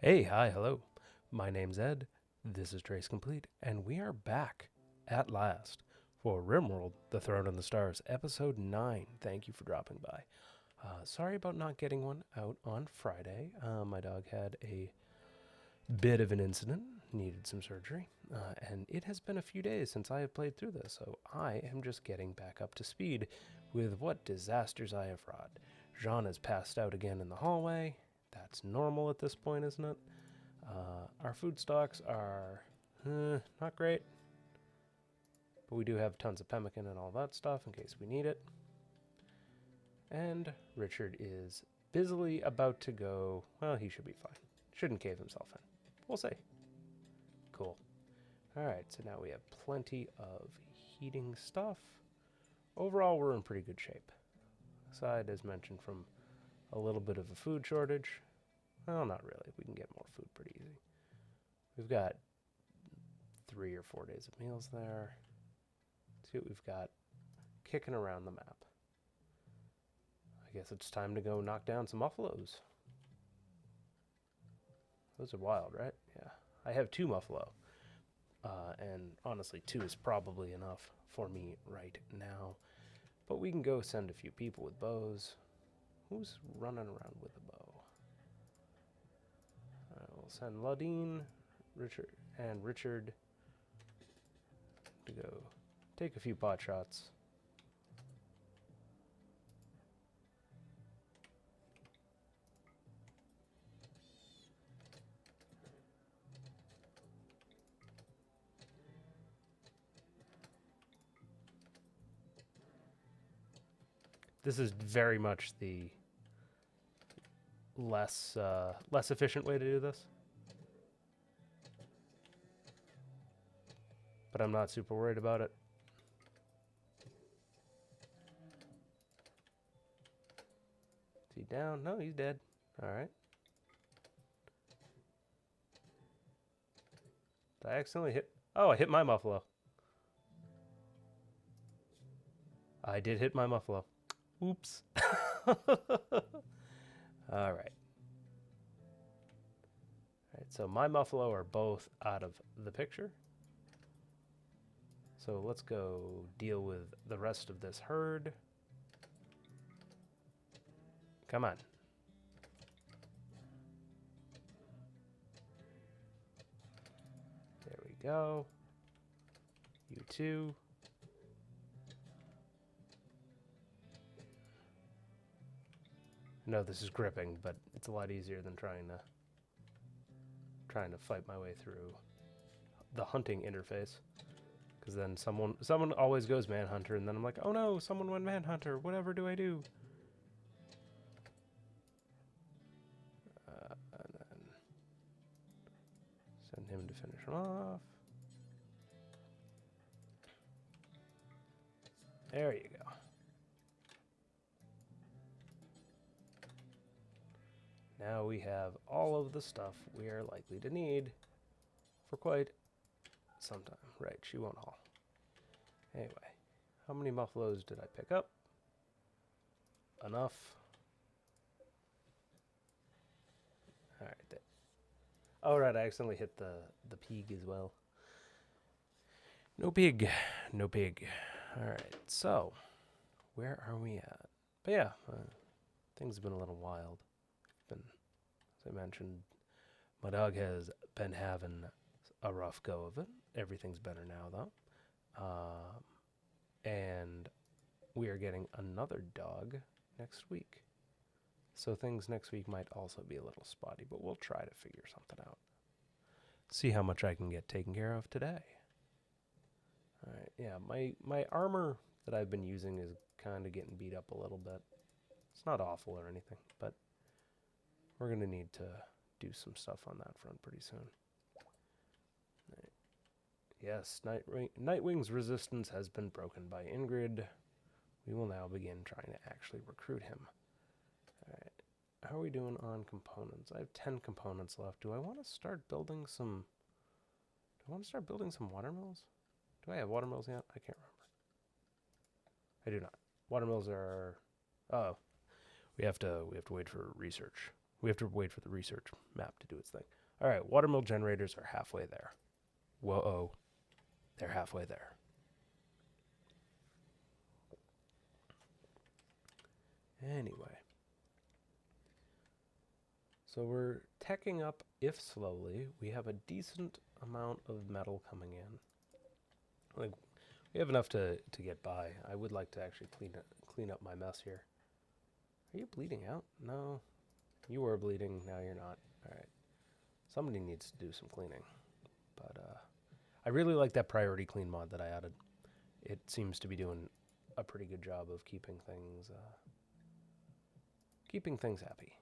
Hey, hi, hello. My name's Ed. This is Trace Complete, and we are back at last for Rimworld, The Throne and the Stars, Episode 9. Thank you for dropping by. Sorry about not getting one out on Friday. My dog had a bit of an incident, needed some surgery, and it has been a few days since I have played through this, so I am just getting back up to speed with what disasters I have wrought. Jean has passed out again in the hallway. That's normal at this point, isn't it? Our food stocks are not great, but we do have tons of pemmican and all that stuff in case we need it. And Richard is busily about to go. Well, he should be fine. Shouldn't cave himself in. We'll see. Cool. Alright, so now we have plenty of heating stuff. Overall, we're in pretty good shape. Aside, as mentioned, from a little bit of a food shortage. Well, not really. We can get more food pretty easy. We've got 3 or 4 days of meals there. Let's see what we've got kicking around the map. I guess it's time to go knock down some muffaloes. Those are wild, right? Yeah. I have 2 muffalo. And honestly, 2 is probably enough for me right now. But we can go send a few people with bows. Who's running around with a bow? We'll send Ladine, Richard to go take a few pot shots. This is very much the less efficient way to do this. But I'm not super worried about it. Is he down? No, he's dead. Alright. Did I accidentally hit? Oh, I hit my muffalo. I did hit my muffalo. Oops. Alright. Alright, so my muffalo are both out of the picture. So let's go deal with the rest of this herd. Come on. There we go. You too. I know this is gripping, but it's a lot easier than trying to fight my way through the hunting interface. Because then someone always goes manhunter, and then I'm like, oh no, someone went manhunter. Whatever do I do? And then send him to finish him off. There you go. Now we have all of the stuff we are likely to need for quite some time. Right, she won't haul. Anyway, how many muffaloes did I pick up? Enough. Alright. Oh, right, I accidentally hit the pig as well. No pig. No pig. Alright, so, where are we at? But yeah, things have been a little wild. As I mentioned, my dog has been having a rough go of it. Everything's better now, though. And we are getting another dog next week. So things next week might also be a little spotty, but we'll try to figure something out. See how much I can get taken care of today. Alright, yeah, my armor that I've been using is kind of getting beat up a little bit. It's not awful or anything, but we're going to need to do some stuff on that front pretty soon. Right. Yes, Nightwing's resistance has been broken by Ingrid. We will now begin trying to actually recruit him. Alright. How are we doing on components? I have 10 components left. Do I want to start building some... watermills? Do I have watermills yet? I can't remember. I do not. Watermills are... Oh. We have to wait for research. We have to wait for the research map to do its thing. All right, watermill generators are halfway there. Whoa, they're halfway there. Anyway. So we're teching up, if slowly. We have a decent amount of metal coming in. Like, we have enough to get by. I would like to actually clean up my mess here. Are you bleeding out? No. You were bleeding, now you're not. Alright. Somebody needs to do some cleaning. But, I really like that priority clean mod that I added. It seems to be doing a pretty good job of keeping things happy.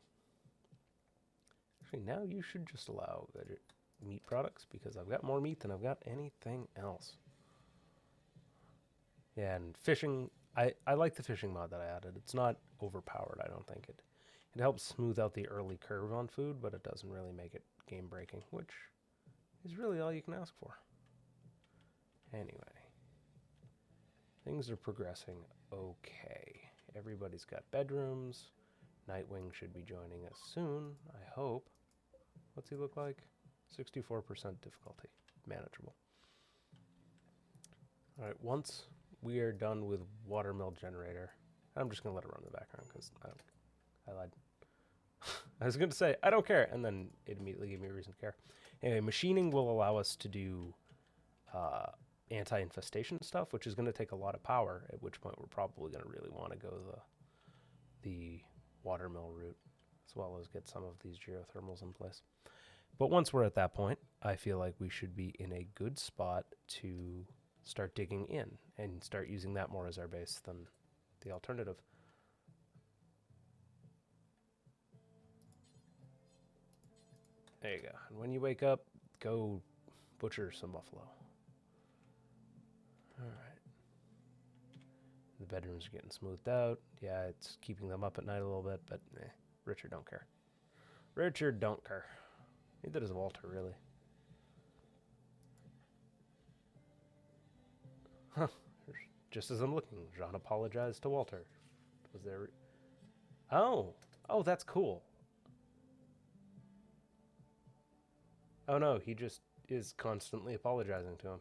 Actually, now you should just allow meat products, because I've got more meat than I've got anything else. Yeah, and fishing, I like the fishing mod that I added. It's not overpowered, I don't think. It helps smooth out the early curve on food, but it doesn't really make it game breaking, which is really all you can ask for. Anyway, things are progressing okay. Everybody's got bedrooms. Nightwing should be joining us soon, I hope. What's he look like? 64% difficulty. Manageable. Alright, once we are done with watermill generator, I'm just going to let it run in the background because I lied. I was going to say, I don't care, and then it immediately gave me a reason to care. Anyway, machining will allow us to do anti-infestation stuff, which is going to take a lot of power, at which point we're probably going to really want to go the watermill route, as well as get some of these geothermals in place. But once we're at that point, I feel like we should be in a good spot to start digging in and start using that more as our base than the alternative. There you go. And when you wake up, go butcher some buffalo. All right. The bedrooms are getting smoothed out. Yeah, it's keeping them up at night a little bit, but Richard don't care. Richard don't care. Neither does Walter, really. Huh. Just as I'm looking, Jean apologized to Walter. Was there... Oh, that's cool. Oh no, he just is constantly apologizing to him.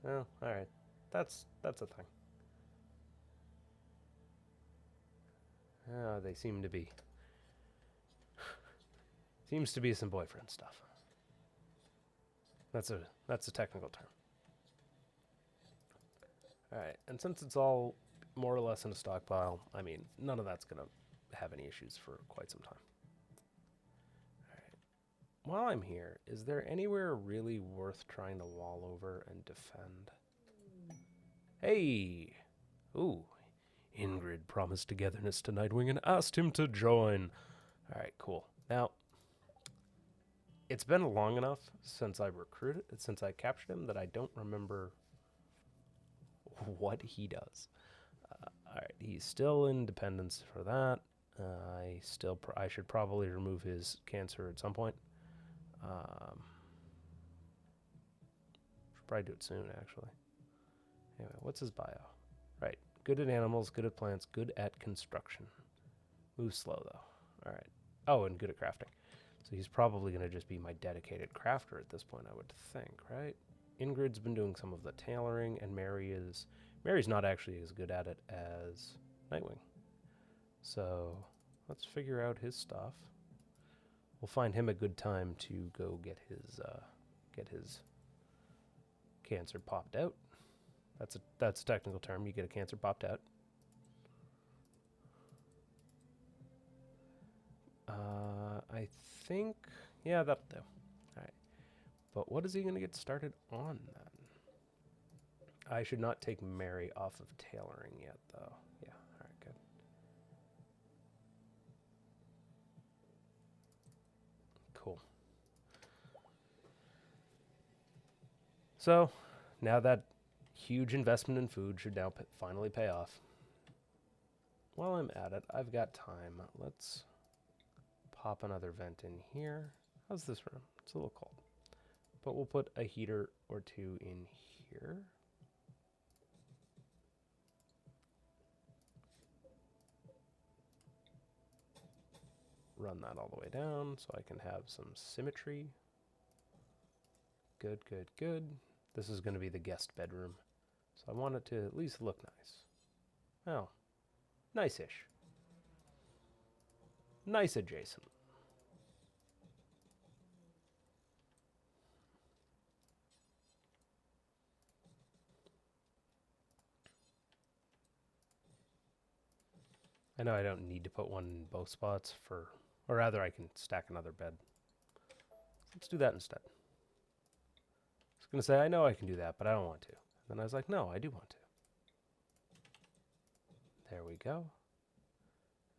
Oh, alright. That's a thing. Oh, they seem to be. Seems to be some boyfriend stuff. That's a technical term. Alright, and since it's all more or less in a stockpile, I mean, none of that's gonna have any issues for quite some time. While I'm here, is there anywhere really worth trying to wall over and defend? Hey! Ooh. Ingrid promised togetherness to Nightwing and asked him to join. Alright, cool. Now, it's been long enough since I captured him that I don't remember what he does. Alright, he's still in dependence for that. I should probably remove his cancer at some point. Should probably do it soon, actually. Anyway, what's his bio? Right. Good at animals, good at plants, good at construction. Moves slow, though. Alright. Oh, and good at crafting. So he's probably going to just be my dedicated crafter at this point, I would think, right? Ingrid's been doing some of the tailoring, and Mary's not actually as good at it as Nightwing. So let's figure out his stuff. We'll find him a good time to go get his cancer popped out. That's a technical term. You get a cancer popped out. I think, yeah, that'll do. All right. But what is he going to get started on then? I should not take Mary off of tailoring yet, though. Yeah. All right. Good. Cool. So, now that huge investment in food should now finally pay off. While I'm at it, I've got time. Let's pop another vent in here. How's this room? It's a little cold. But we'll put a heater or two in here. run that all the way down so I can have some symmetry. Good, good, good. This is going to be the guest bedroom, so I want it to at least look nice. Oh, nice-ish. Nice adjacent. I know I don't need to put one in both spots for, or rather I can stack another bed. Let's do that instead. I was going to say, I know I can do that, but I don't want to. Then I was like, no, I do want to. There we go.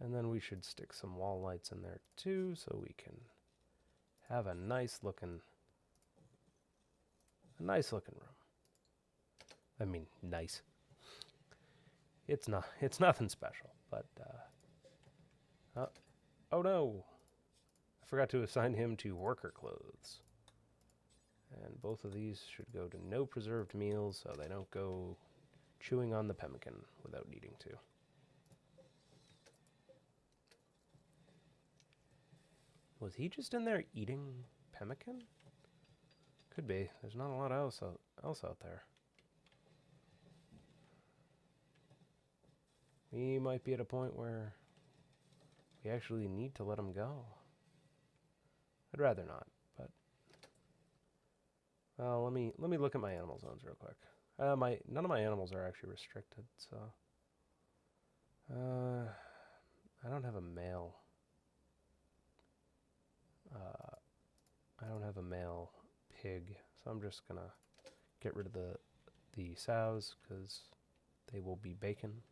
And then we should stick some wall lights in there too, so we can have a nice looking room. I mean, nice. It's nothing special, but oh no. I forgot to assign him to worker clothes. And both of these should go to no preserved meals so they don't go chewing on the pemmican without needing to. Was he just in there eating pemmican? Could be. There's not a lot else out there. We might be at a point where we actually need to let him go. I'd rather not, but well, let me look at my animal zones real quick. None of my animals are actually restricted, so I don't have a male. I don't have a male pig, so I'm just gonna get rid of the sows because they will be bacon.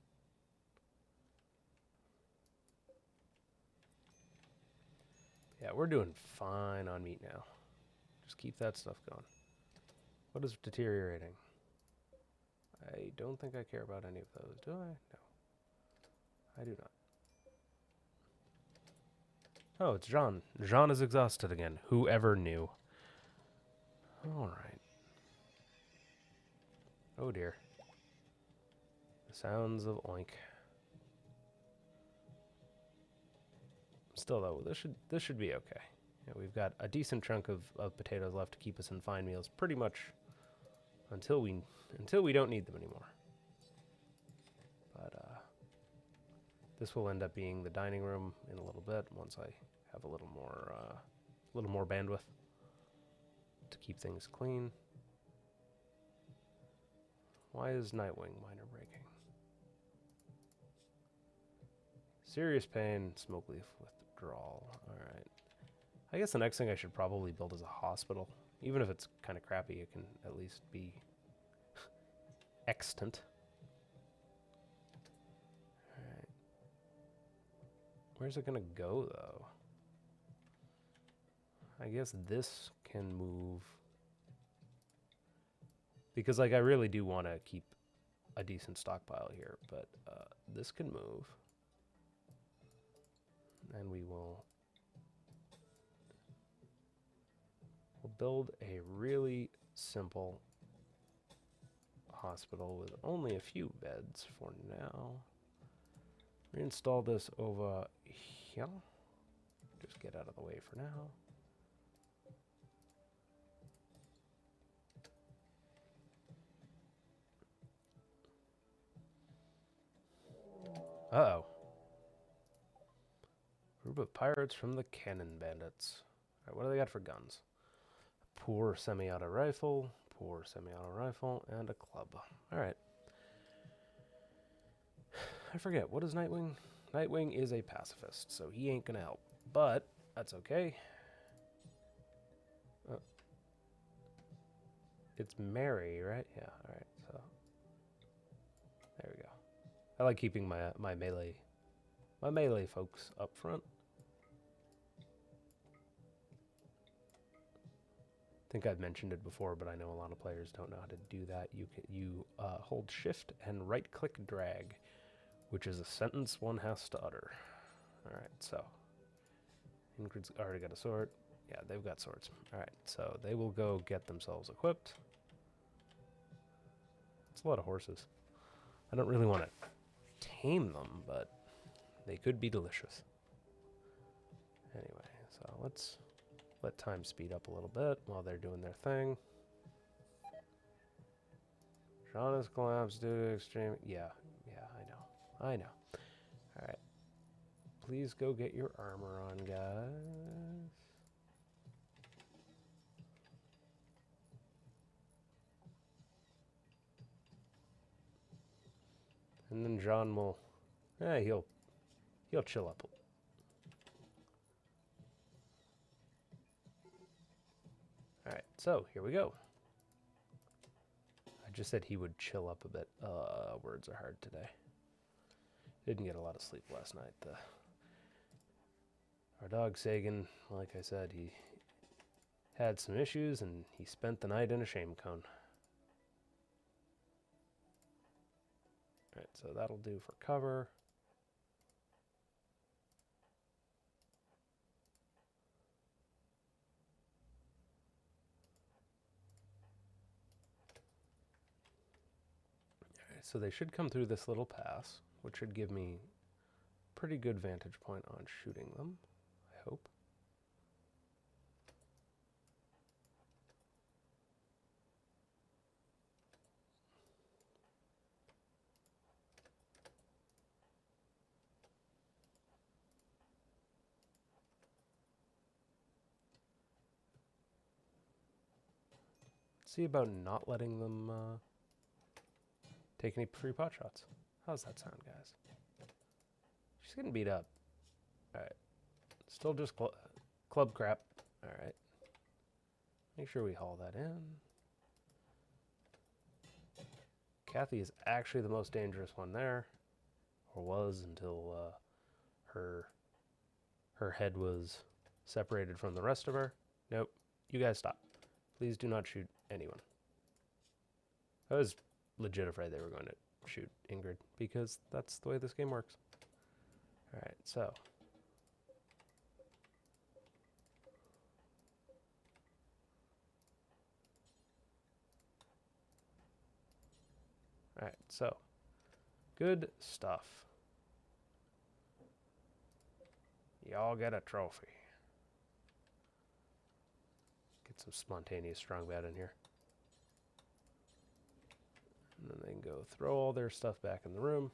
Yeah, we're doing fine on meat now. Just keep that stuff going. What is deteriorating? I don't think I care about any of those, do I? No. I do not. Oh, it's Jean. Jean is exhausted again. Whoever knew? Alright. Oh dear. The sounds of oink. Still though, this should be okay. Yeah, we've got a decent chunk of potatoes left to keep us in fine meals pretty much until we don't need them anymore. But this will end up being the dining room in a little bit once I have a little more bandwidth to keep things clean. Why is Nightwing minor breaking? Serious pain, smoke leaf withdrawal. Alright. I guess the next thing I should probably build is a hospital. Even if it's kind of crappy, it can at least be extant. Alright. Where's it gonna go, though? I guess this can move. Because, like, I really do want to keep a decent stockpile here, but this can move. And we'll build a really simple hospital with only a few beds for now. Reinstall this over here. Just get out of the way for now. Uh-oh. Group of pirates from the Cannon Bandits. Alright, what do they got for guns? Poor semi-auto rifle, and a club. Alright. I forget, what is Nightwing? Nightwing is a pacifist, so he ain't gonna help. But, that's okay. It's Mary, right? Yeah, alright, so. There we go. I like keeping my melee folks up front. I think I've mentioned it before, but I know a lot of players don't know how to do that. You hold shift and right-click drag, which is a sentence one has to utter. All right, so Ingrid's already got a sword. Yeah, they've got swords. All right, so they will go get themselves equipped. It's a lot of horses. I don't really want to tame them, but they could be delicious. Anyway, so let's let time speed up a little bit while they're doing their thing. Sean has collapsed due to extreme... Yeah, I know. Alright. Please go get your armor on, guys. And then John will... he'll chill up. Alright, so here we go. I just said he would chill up a bit. Words are hard today. Didn't get a lot of sleep last night. Our dog Sagan, like I said, he had some issues and he spent the night in a shame cone. Alright, so that'll do for cover. Alright, so they should come through this little pass, which should give me pretty good vantage point on shooting them, I hope. See about not letting them take any free pot shots. How's that sound, guys? She's getting beat up. Alright. Still just club crap. Alright. Make sure we haul that in. Kathy is actually the most dangerous one there. Or was until her head was separated from the rest of her. Nope. You guys stop. Please do not shoot anyone. I was legit afraid they were going to shoot Ingrid because that's the way this game works. Alright, so. Alright, so. Good stuff. Y'all get a trophy. Get some spontaneous strong bat in here. And then they can go throw all their stuff back in the room.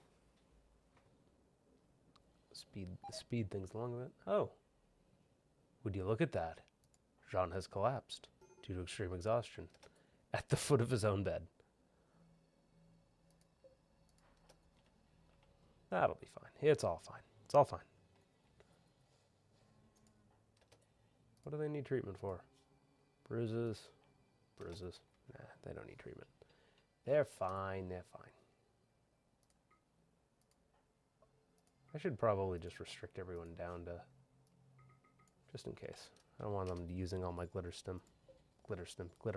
Speed things along a bit. Oh. Would you look at that? Jean has collapsed due to extreme exhaustion at the foot of his own bed. That'll be fine. It's all fine. It's all fine. What do they need treatment for? Bruises. Bruises. Nah, they don't need treatment. They're fine. They're fine. I should probably just restrict everyone down to... just in case. I don't want them using all my glitter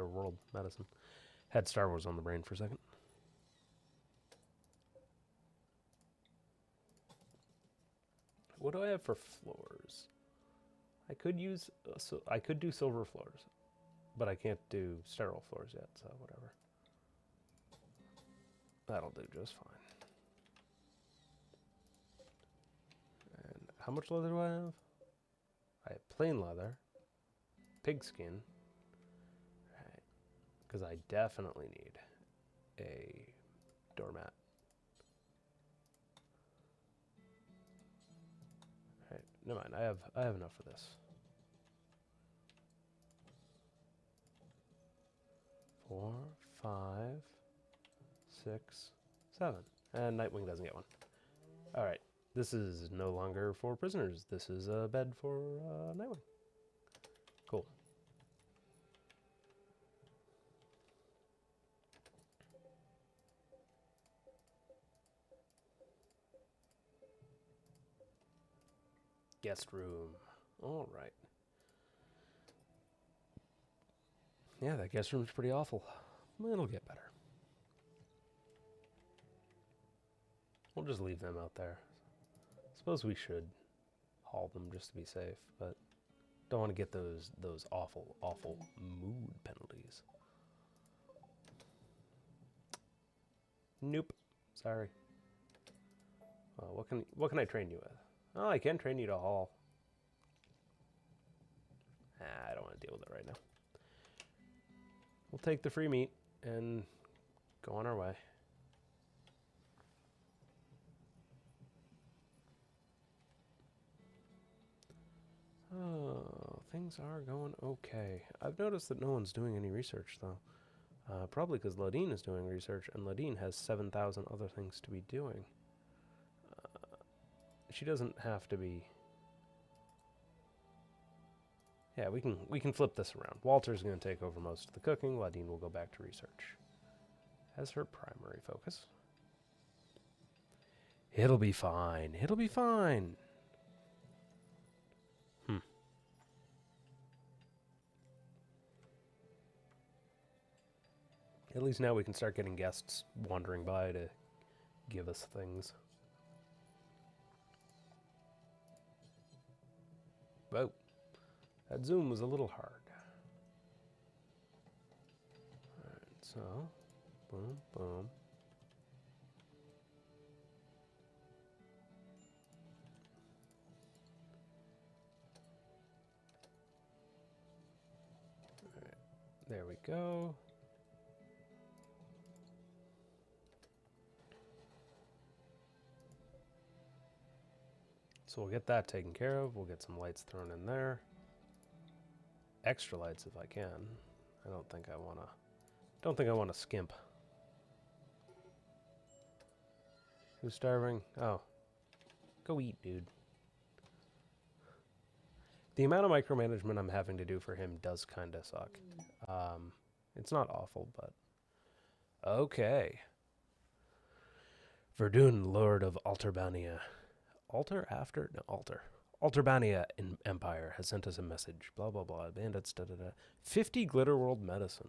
world medicine. Had Star Wars on the brain for a second. What do I have for floors? I could use, I could do silver floors, but I can't do sterile floors yet, so whatever. That'll do just fine. And how much leather do I have? I have plain leather, pigskin, right? Because I definitely need a doormat. Right, never mind. I have enough for this. 4, 5, 6, 7, and Nightwing doesn't get one. All right, this is no longer for prisoners. This is a bed for Nightwing. Cool. Guest room. All right. Yeah, that guest room's pretty awful. It'll get better. We'll just leave them out there. Suppose we should haul them just to be safe, but don't want to get those awful, awful mood penalties. Nope. Sorry. What can I train you with? Oh, I can train you to haul. I don't want to deal with it right now. We'll take the free meat and go on our way. Oh, things are going okay. I've noticed that no one's doing any research, though. Probably because Ladine is doing research, and Ladine has 7,000 other things to be doing. She doesn't have to be... Yeah, we can flip this around. Walter's going to take over most of the cooking. Ladine will go back to research as her primary focus. It'll be fine. It'll be fine. At least now we can start getting guests wandering by to give us things. Whoa. That zoom was a little hard. Alright, so, boom, boom. Alright, there we go. So we'll get that taken care of. We'll get some lights thrown in there. Extra lights if I can. I don't think I wanna skimp. Who's starving? Oh. Go eat, dude. The amount of micromanagement I'm having to do for him does kinda suck. It's not awful, but okay. Verdun, Lord of Alterbania. Alterbania Empire has sent us a message. Blah, blah, blah. Bandits, da-da-da. 50 Glitter World medicine.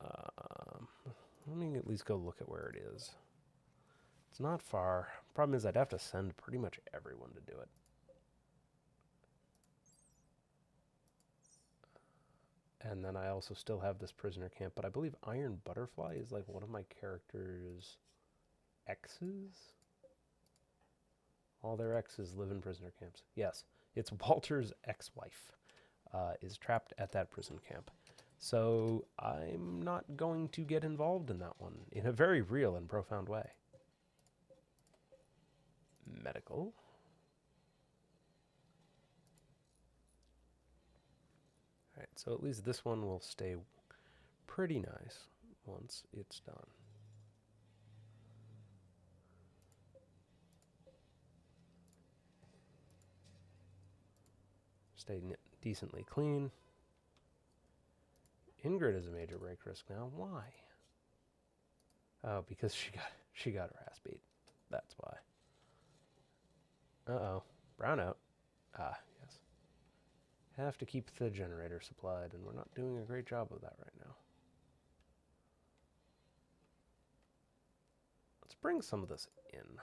Let me at least go look at where it is. It's not far. Problem is I'd have to send pretty much everyone to do it. And then I also still have this prisoner camp, but I believe Iron Butterfly is like one of my character's exes? All their exes live in prisoner camps. Yes, it's Walter's ex-wife is trapped at that prison camp. So I'm not going to get involved in that one in a very real and profound way. Medical. Alright, so at least this one will stay pretty nice once it's done. Stay decently clean. Ingrid is a major break risk now. Why? Oh, because she got her ass beat. That's why. Uh-oh. Brownout. Ah, yes. Have to keep the generator supplied, and we're not doing a great job of that right now. Let's bring some of this in.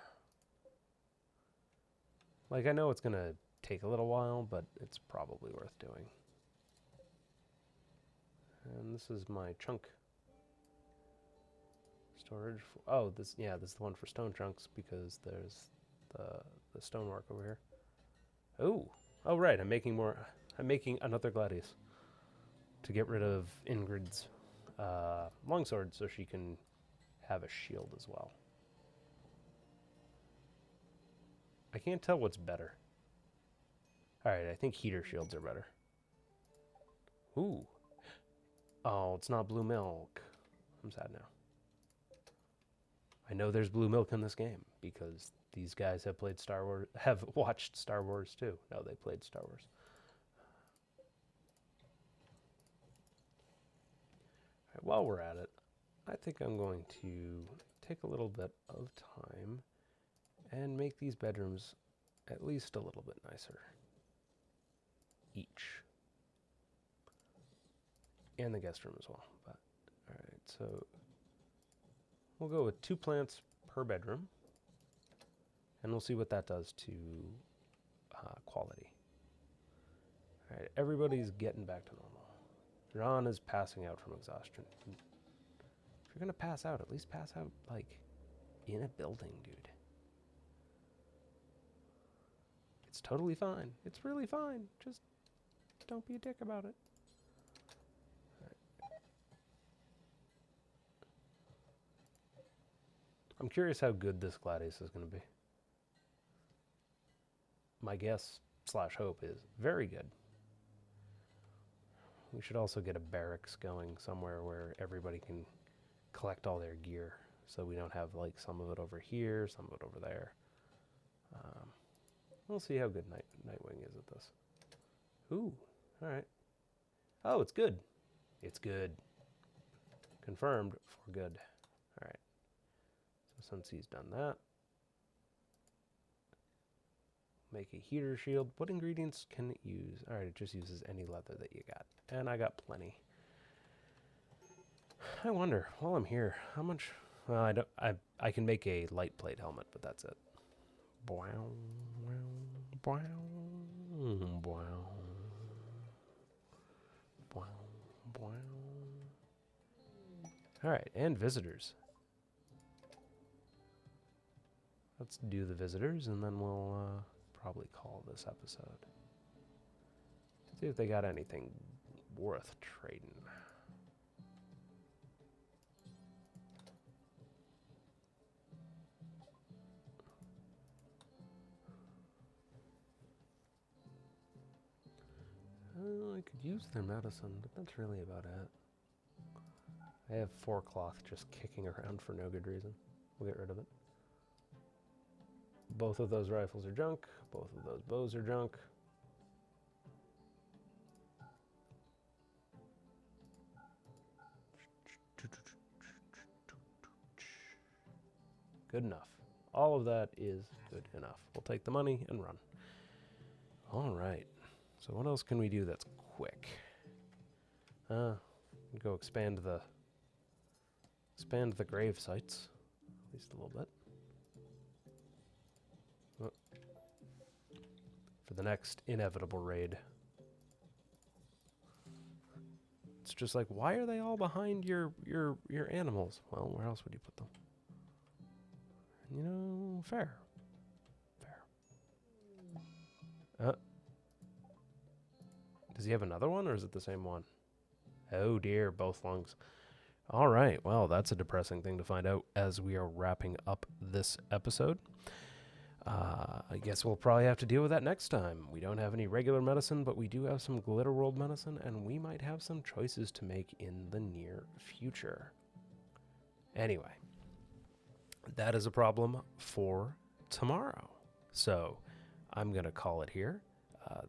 Like, I know it's going to take a little while, but it's probably worth doing. And this is my chunk storage. Oh, this is the one for stone chunks because there's the stonework over here. Oh right, I'm making another gladius to get rid of Ingrid's longsword so she can have a shield as well. I can't tell what's better. Alright, I think heater shields are better. Ooh. Oh, it's not blue milk. I'm sad now. I know there's blue milk in this game because these guys have played Star Wars, have watched Star Wars too. No, they played Star Wars. All right, while we're at it, I think I'm going to take a little bit of time and make these bedrooms at least a little bit nicer. Each. And the guest room as well. But all right, so we'll go with 2 plants per bedroom, and we'll see what that does to quality. All right, everybody's getting back to normal. John is passing out from exhaustion. If you're gonna pass out, at least pass out like in a building, dude. It's totally fine. It's really fine. Just Don't be a dick about it. I'm curious how good this Gladius is going to be. My guess / hope is very good. We should also get a barracks going somewhere where everybody can collect all their gear, so we don't have like some of it over here, some of it over there. We'll see how good Nightwing is at this. Ooh, all right. Oh, it's good. It's good. Confirmed for good. All right. So since he's done that, make a heater shield. What ingredients can it use? All right, it just uses any leather that you got. And I got plenty. I wonder, while I'm here, how much... Well, I can make a light plate helmet, but that's it. All right, and visitors. Let's do the visitors, and then we'll probably call this episode. See if they got anything worth trading. I could use their medicine, but that's really about it. I have 4 cloth just kicking around for no good reason. We'll get rid of it. Both of those rifles are junk. Both of those bows are junk. Good enough. All of that is good enough. We'll take the money and run. All right. So what else can we do that's quick? Go expand the grave sites, at least a little bit. Oh. For the next inevitable raid. It's just like, why are they all behind your animals? Well, where else would you put them? You know, fair. Does he have another one, or is it the same one? Oh dear, both lungs. All right, well, that's a depressing thing to find out as we are wrapping up this episode. I guess we'll probably have to deal with that next time. We don't have any regular medicine, but we do have some Glitter World medicine, and we might have some choices to make in the near future. Anyway, that is a problem for tomorrow. So I'm going to call it here.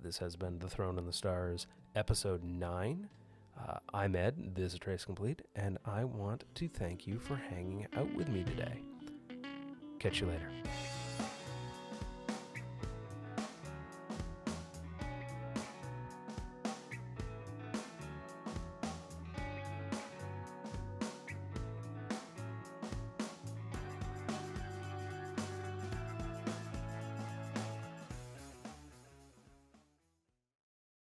This has been The Throne in the Stars, Episode 9. I'm Ed, this is Trace Complete, and I want to thank you for hanging out with me today. Catch you later.